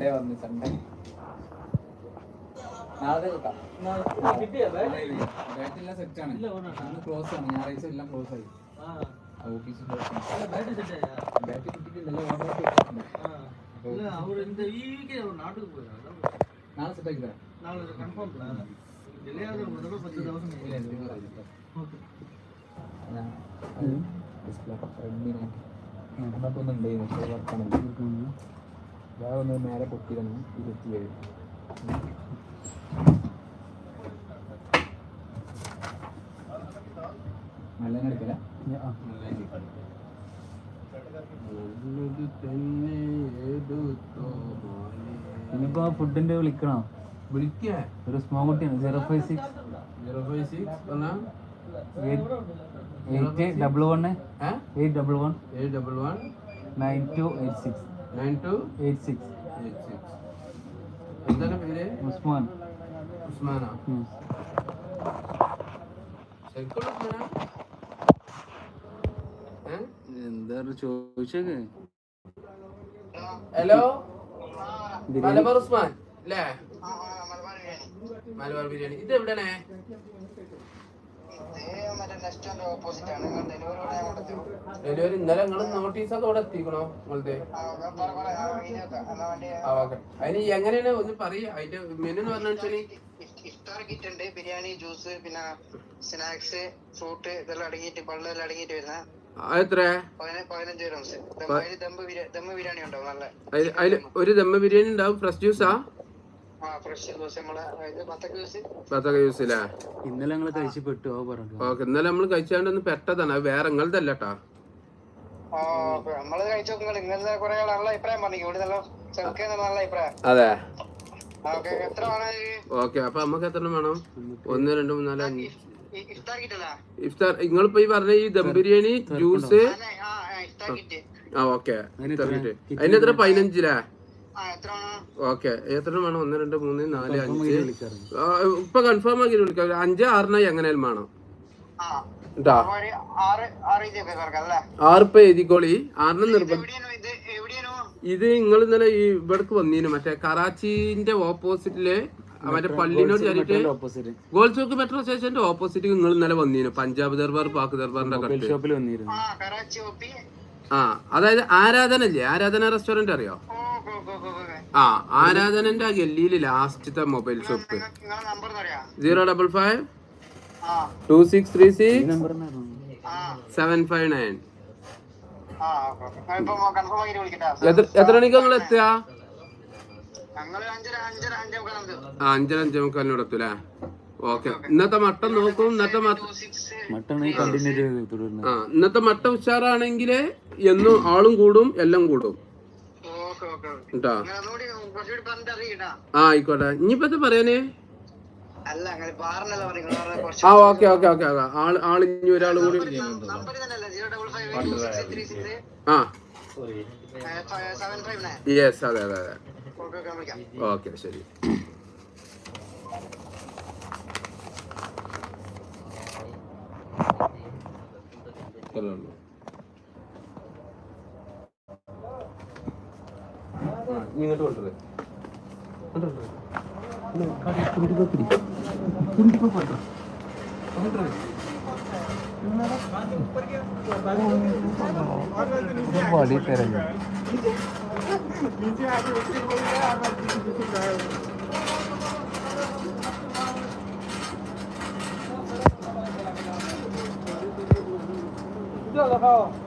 Sunday വന്നു Sunday നാളെ ബാറ്റെല്ലാം സെറ്റാണ്. ഇന്ന് ക്ലോസ് ആണ്, ഞായറാഴ്ച എല്ലാം ക്ലോസ് ആയി. ഓഫീസ് ബാറ്റ് കിട്ടിയിട്ടില്ലല്ലോ. നാളെ സെറ്റാക്കി തരാം. നമുക്കൊന്നുണ്ട് വർക്കാണ്. ഞാൻ ഒന്ന് നേരെ പൊട്ടിയതാണ് 27. നല്ല എടുക്കല ഇനിയിപ്പോ ഫുഡിന്റെ വിളിക്കണോ? വിളിക്കേ ഒരു സ്മോൾ കുട്ടിയാണ് 056 811 9286. എന്താണ് പേര്? ഉസ്മാൻ. ഉസ്മാനാ? എന്താ ചോദിച്ചേ? ഹലോ, മലബാർ ഉസ്മാൻ അല്ലേ? മലബാർ ബിരിയാണി. ഇത് എവിടെയാണേ? ഡെലിവറി ഇന്നലെ നിങ്ങൾ നോട്ടീസൊക്കെ ഇവിടെ എത്തിക്കണോ നിങ്ങളത്? അതിന് എങ്ങനെയാണ് ഒന്ന് പറയാ, അതിന്റെ മെനു എന്ന് പറഞ്ഞാൽ ഇഫ്താർ കിറ്റ് ഉണ്ട്, ബിരിയാണി, ജ്യൂസ്, പിന്നെ സ്നാക്സ്, ഫ്രൂട്ട് ഇതെല്ലാം അടങ്ങിയിട്ട് പള്ളെല്ലാം അടങ്ങിയിട്ട് വരുന്ന എത്ര? 15 dirhams. ദമ്മ് ബിരിയാണി ഉണ്ടാവും. നല്ല അതില് ഒരു ദമ്മ ബിരിയാണി ഉണ്ടാവും. ഫ്രഷ് ജ്യൂസാ? ഫ്രഷ് ജ്യൂസ് നമ്മളെ ബത്തക ജ്യൂസില്ലേ? ഇന്നലെ ഞങ്ങൾ കഴിച്ചു പെട്ടു. ഓക്കെ, ഇന്നലെ നമ്മൾ കഴിച്ചാണ്ടൊന്ന് പെട്ടതാണ്. അത് വേറെ നിങ്ങളതല്ലട്ടാ. നമ്മള് കഴിച്ചു നോക്കുമ്പോൾ ഇങ്ങനത്തെ കുറെ നല്ല അഭിപ്രായം പറഞ്ഞു. ഇവിടെ നല്ല നല്ല അഭിപ്രായം. അതെ, എത്ര വേണം? ഓക്കെ. അപ്പൊ നമുക്ക് എത്ര വേണം? 1 2 3 4 5. ഇഫ്താർ നിങ്ങളിപ്പോ ഈ പറഞ്ഞ ഈ ദം ബിരിയാണി, ജ്യൂസ്. ഓക്കെ, അതിന് എത്ര? 15 ഓക്കെ. എത്ര വേണം? 1 2 3 4 5. ഇപ്പൊ കൺഫേം ആക്കി വിളിക്കാം. 5 6 എങ്ങനെയാലും വേണം കേട്ടാ. 6 ഇപ്പൊ എഴുതിക്കോളി. 6 നിർബന്ധം. ഇത് നിങ്ങൾ ഇന്നലെ ഈ ഇവിടക്ക് വന്നീന്, മറ്റേ കറാച്ചിന്റെ ഓപ്പോസിറ്റില് മറ്റേ പള്ളിനോട് ചേരിട്ട് ഗോൾചോക്ക് മെട്രോ സ്റ്റേഷന്റെ ഓപ്പോസിറ്റ് നിങ്ങൾ ഇന്നലെ വന്നീന്. പഞ്ചാബ് ദർബാർ, പാക് ദർബാറിന്റെ ഷോപ്പിൽ വന്നിരുന്നു. അതായത് ആരാധന ഇല്ലേ? ആരാധന റെസ്റ്റോറന്റ് അറിയോ? ആരാധനന്റെ ആ ഗല്ലിയില് ലാസ്റ്റത്തെ മൊബൈൽ ഷോപ്പ്. 055 2636 759. എത്ര മണിക്ക് നിങ്ങൾ എത്തുക? 5:05 എത്തൂലേ? ഓക്കെ. ഇന്നത്തെ മട്ടൻ നോക്കും. ഇന്നത്തെ മട്ടൻ ഉഷാറാണെങ്കിൽ എന്നും ആളും കൂടും, എല്ലാം കൂടും കേട്ടാ. ആയിക്കോട്ടെ. ഇനിയിപ്പോ പറയാനേ? Okay okay okay. ആളിഞ്ഞി ഒരാൾ കൂടി. യെസ്, അതെ അതെ അതെ. ഓക്കെ, ശരി. ഇങ്ങോട്ട് കൊണ്ടുവരേ. बड़ी तरह लगाओ।